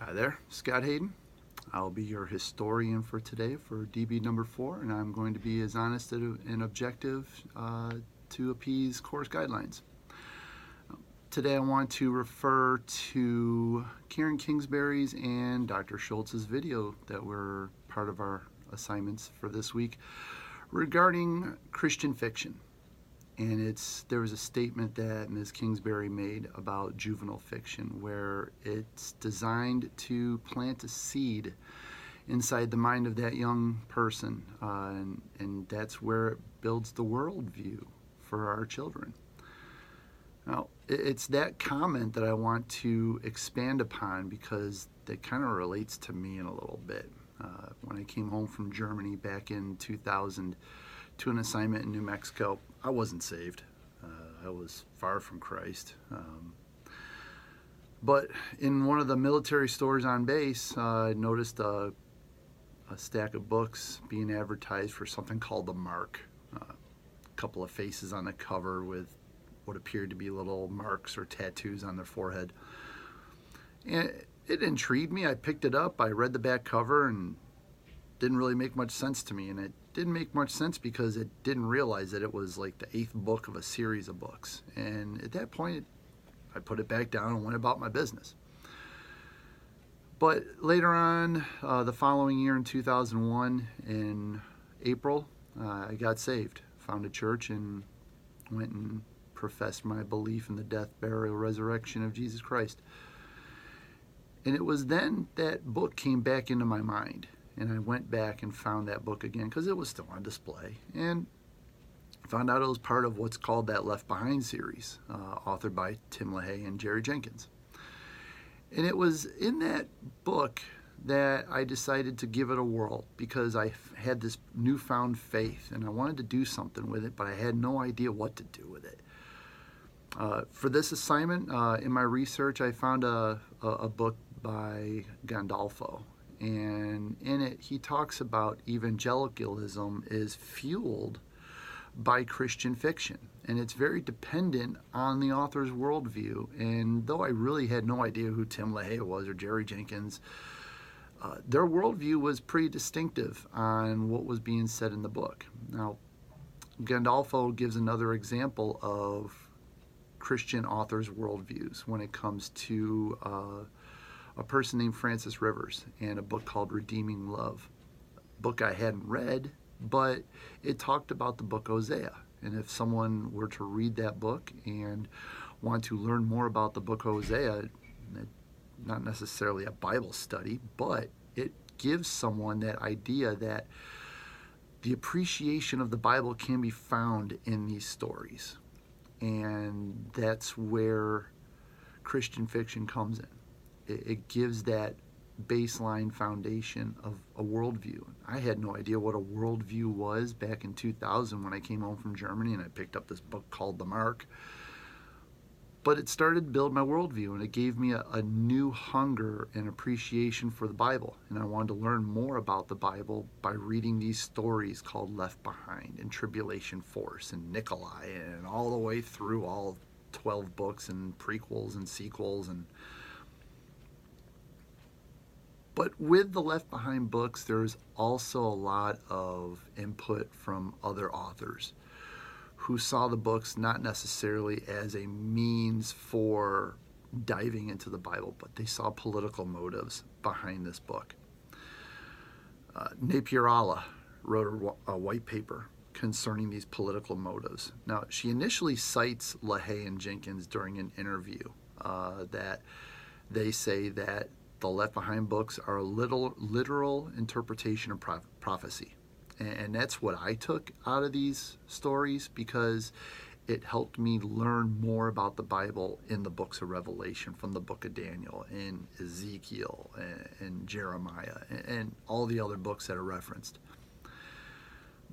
Hi there, Scott Hayden. I'll be your historian for today for DB number 4, and I'm going to be as honest and objective to appease course guidelines. Today I want to refer to Karen Kingsbury's and Dr. Schultz's video that were part of our assignments for this week regarding Christian fiction. And there was a statement that Ms. Kingsbury made about juvenile fiction where it's designed to plant a seed inside the mind of that young person, and that's where it builds the worldview for our children. Now, it's that comment that I want to expand upon because it kind of relates to me in a little bit. When I came home from Germany back in 2000 to an assignment in New Mexico, I wasn't saved. I was far from Christ. But in one of the military stores on base, I noticed a stack of books being advertised for something called the Mark. A couple of faces on the cover with what appeared to be little marks or tattoos on their forehead. And it intrigued me. I picked it up, I read the back cover, and didn't really make much sense to me. And it didn't make much sense because it didn't realize that it was like the 8th book of a series of books. And at that point, I put it back down and went about my business. But later on, the following year in 2001, in April, I got saved, found a church, and went and professed my belief in the death, burial, resurrection of Jesus Christ. And it was then that book came back into my mind. And I went back and found that book again because it was still on display, and found out it was part of what's called that Left Behind series, authored by Tim LaHaye and Jerry Jenkins. And it was in that book that I decided to give it a whirl because I had this newfound faith and I wanted to do something with it, but I had no idea what to do with it. For this assignment, in my research, I found a book by Gandolfo. And in it, he talks about evangelicalism is fueled by Christian fiction. And it's very dependent on the author's worldview. And though I really had no idea who Tim LaHaye was or Jerry Jenkins, their worldview was pretty distinctive on what was being said in the book. Now, Gandolfo gives another example of Christian authors' worldviews when it comes to a person named Francis Rivers and a book called Redeeming Love. A book I hadn't read, but it talked about the book Hosea. And if someone were to read that book and want to learn more about the book Hosea, not necessarily a Bible study, but it gives someone that idea that the appreciation of the Bible can be found in these stories. And that's where Christian fiction comes in. It gives that baseline foundation of a worldview. I had no idea what a worldview was back in 2000 when I came home from Germany and I picked up this book called The Mark. But it started to build my worldview, and it gave me a new hunger and appreciation for the Bible. And I wanted to learn more about the Bible by reading these stories called Left Behind and Tribulation Force and Nikolai, and all the way through all 12 books and prequels and sequels. But with the Left Behind books, there's also a lot of input from other authors who saw the books not necessarily as a means for diving into the Bible, but they saw political motives behind this book. Napier-Allah wrote a white paper concerning these political motives. Now, she initially cites LaHaye and Jenkins during an interview that they say that the Left Behind books are a literal interpretation of prophecy. And that's what I took out of these stories because it helped me learn more about the Bible in the books of Revelation, from the book of Daniel and Ezekiel and Jeremiah and all the other books that are referenced.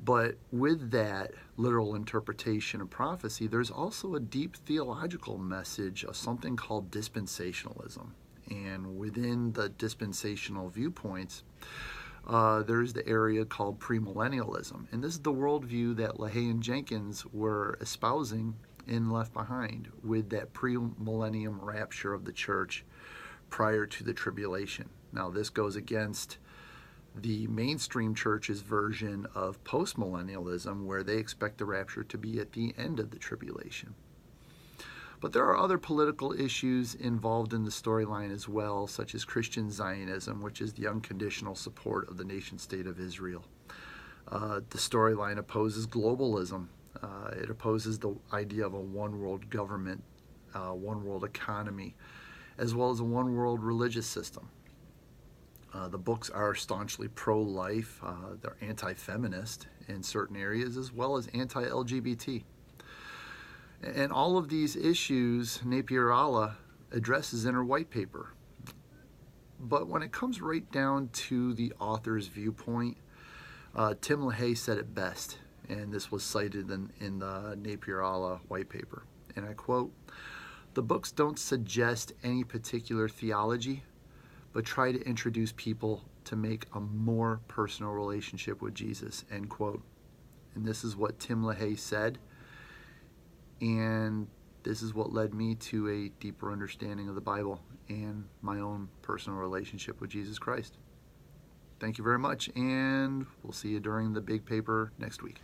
But with that literal interpretation of prophecy, there's also a deep theological message of something called dispensationalism. And within the dispensational viewpoints, there's the area called premillennialism. And this is the worldview that LaHaye and Jenkins were espousing in Left Behind, with that premillennium rapture of the church prior to the tribulation. Now, this goes against the mainstream church's version of postmillennialism, where they expect the rapture to be at the end of the tribulation. But there are other political issues involved in the storyline as well, such as Christian Zionism, which is the unconditional support of the nation-state of Israel. The storyline opposes globalism. It opposes the idea of a one-world government, one-world economy, as well as a one-world religious system. The books are staunchly pro-life. They're anti-feminist in certain areas, as well as anti-LGBT. And all of these issues Napier-Allah addresses in her white paper. But when it comes right down to the author's viewpoint, Tim LaHaye said it best, and this was cited in the Napier-Allah white paper. And I quote, "The books don't suggest any particular theology, but try to introduce people to make a more personal relationship with Jesus," end quote. And this is what Tim LaHaye said, and this is what led me to a deeper understanding of the Bible and my own personal relationship with Jesus Christ. Thank you very much, and we'll see you during the big paper next week.